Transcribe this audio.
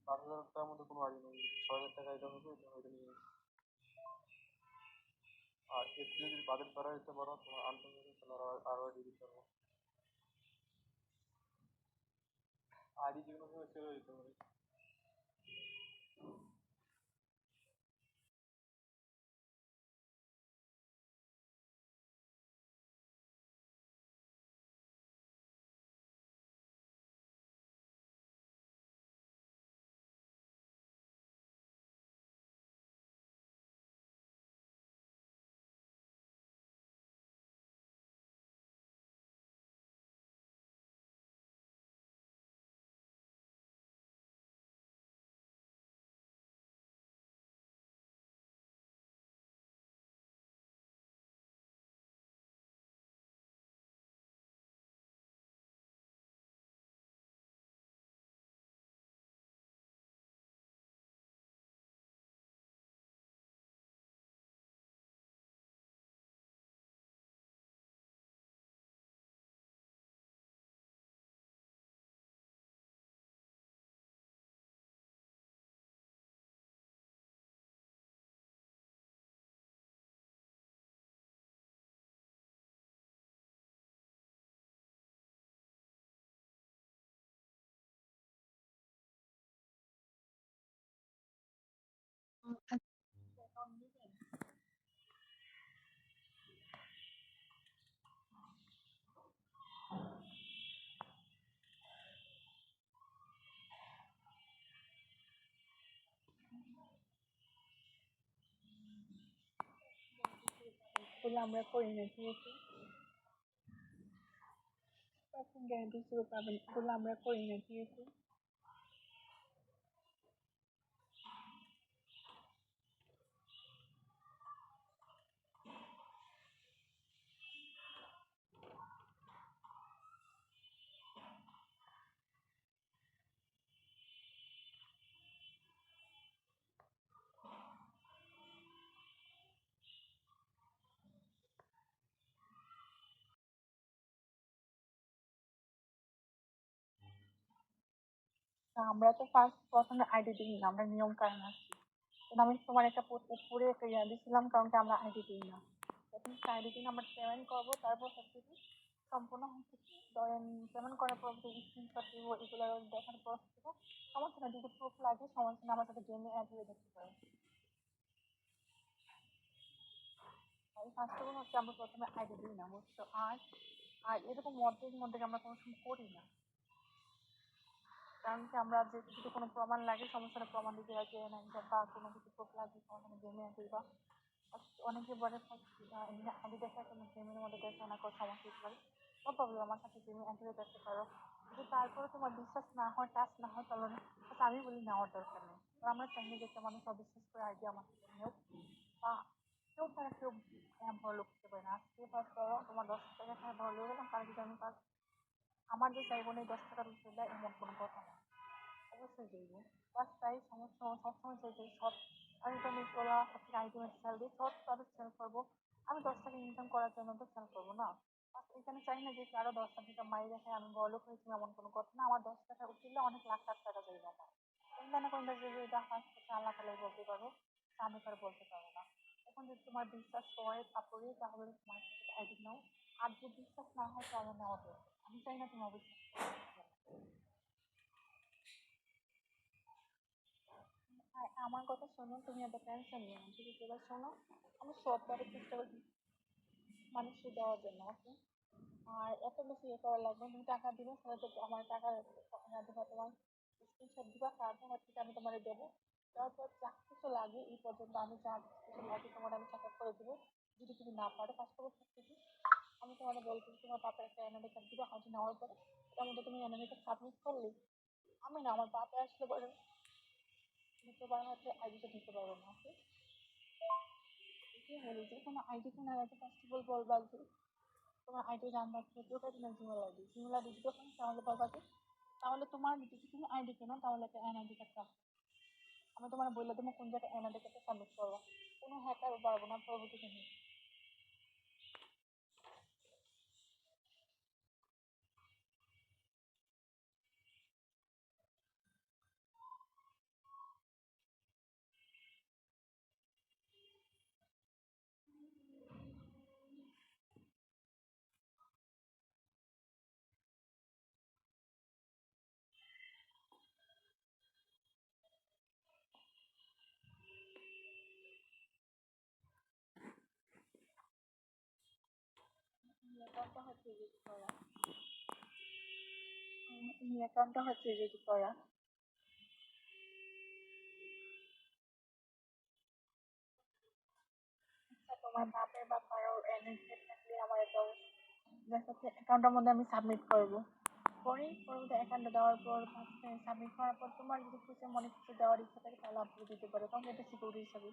5,000 টাকার মধ্যে কোনো আইডি নেই, 6,000 টাকা আইডি হবে, তো ওইটা নিয়ে নিই। আর এর থেকে যদি বাজেট বাড়া দিতে পারো তোমার আনলিমিটেড, তাহলে আরো আইডি দিতে পারবো। আইডি যে কোনো সময় সেল হয়ে যেতে পারে। বলে আমরা করি না, ঠিক আছে? তখন গ্যারান্টি হিসেবে পাবেন, বলে আমরা করি না, ঠিক আছে? তা আমরা তো ফার্স্ট প্রথমে আইডি দিই না, আমরা নিয়ম কানুন আছে। কিন্তু আমি তোমার একটা উপরে একটা ইয়া দিয়েছিলাম, কারণ কি আমরা আইডি দিই না। যখন আইডি দিন আমরা পেমেন্ট করবো, তারপর হচ্ছে কি সম্পূর্ণ হচ্ছে কি ধরেন পেমেন্ট করার পর যে স্ক্রিনশট দিব, এগুলো দেখার পর হচ্ছে কি সমস্যা না, যদি প্রুফ লাগে সমস্যা না, আমার সাথে গেমে অ্যাড হয়ে দেখতে পারো। আর ফার্স্ট অফ অল হচ্ছে আমরা প্রথমে আইডি দিই না, বুঝছো? আর আর এরকম মধ্যে মধ্যে আমরা কোনো সময় করি না, কারণ কি আমরা যে যদি কোনো প্রমাণ লাগে সমস্যাটা প্রমাণ দিতে লাগে না, বা কোনো কিছু প্রুফ লাগে সমস্যা গেমে আসি বা অনেকে বলে আইডি দেখা কোনো গেমের মধ্যে দেখা না কোনো সমস্যা হতে পারে। নো প্রবলেম, আমার সাথে গেমে অ্যান্ড্রয়েড দেখতে পারো। যদি তারপরে তোমার বিশ্বাস না হয়, টাচ না হয়, তাহলে আমি বলি নেওয়ার দরকার নেই। কারণ আমরা চাইনি যে একটা মানুষ অবিশ্বাস করে আইডি আমার থেকে নেও, বা কেউ তারা কেউ বড় লোক হতে পারে না। আজকে ফার্স্ট করো তোমার 10 টাকা এখানে বড় লোক গেলাম, তার যদি আমি আমার যে চাইবো না 10 টাকার উপরে দেয়, এমন কোনো কথা না। অবশ্যই চাইবো। বাস তাই সমস্যা সবসময় চাই যে সৎ আলটিমেট তোলা হচ্ছে আলটিমেট সেল দিয়ে সৎভাবে সেল করবো। আমি 10 টাকা ইনকাম করার জন্য তো সেল করবো না। বাস এখানে চাই না যে কারো 10 টাকা মাই রেখে আমি বড়লোক হয়েছি, এমন কোনো কথা না। আমার 10 টাকা উঠলে অনেক লাখ লাখ টাকা চাইবো আমার। কোনটা না কোনটা যে এটা ফার্স্ট হচ্ছে আল্লাহ তালাই বলতে পারবো, আমি তার বলতে পারবো না। এখন যদি তোমার বিশ্বাস হয় তারপরে, তাহলে তোমার আইডি নাও। আর যদি বিশ্বাস না হয় তাহলে নেওয়া দরকার। আমি চাই না তুমি অবিশ্বাস করো। আর আমার কথা শোনো, তুমি এত টেনশন নিও না, ঠিক আছে? এবার শোনো, আমি সবভাবে চেষ্টা করি মানুষকে দেওয়ার জন্য, ওকে? আর এত বেশি ইয়ে করা লাগবে না। তুমি টাকা দিবে, তাহলে তো আমার টাকা দিবা, তোমার স্ক্রিনশট দিবা, তারপর হচ্ছে কি আমি তোমার দেবো। তারপর যা কিছু লাগে এই পর্যন্ত আমি যা কিছু লাগে তোমার আমি চেক আপ করে দেবো। যদি তুমি না পারো কাজ করবো থাকতে কি, আমি তোমার বলতেছি তোমার বাপের একটা এনআইডি কার্ড দিবা, হাতে নেওয়ার পরে এটার মধ্যে তুমি এনআইডি কার্ড সাবমিট করলে, আমি না আমার বাপে আসলে পরে নিতে পারো, হচ্ছে আইডিটা দিতে পারবো না, ওকে? বলি যে কোনো আইডি কেনার আগে ফার্স্ট অফ অল বলবা যে তোমার আইডি নাম্বার থেকে ওটা তোমার জিমেল আইডি যখন তাহলে বলবা যে তাহলে তোমার যদি তুমি আইডি কেনো তাহলে একটা এনআইডি কার্ড রাখো। আমি তোমার বললে তুমি কোন জায়গায় এনআইডি কার্ডটা সাবমিট করবো, কোনো হ্যাকার পারবো না পরবর্তীতে নিয়ে। হচ্ছে এডিট করা। এই অ্যাকাউন্টটা হচ্ছে এডিট করা। আচ্ছা, তোমার বাপের বা কারোর এনএসএ থাকলে আমার একটা জাস্ট হচ্ছে অ্যাকাউন্টের মধ্যে আমি সাবমিট করবো। পরবর্তী অ্যাকাউন্টে দেওয়ার পর সাবমিট করার পর তোমার যদি কিছু মনে কিছু দেওয়ার ইচ্ছা থাকে তাহলে আপনি দিতে পারো, কারণ এটা সিকিউরিটি হিসাবে।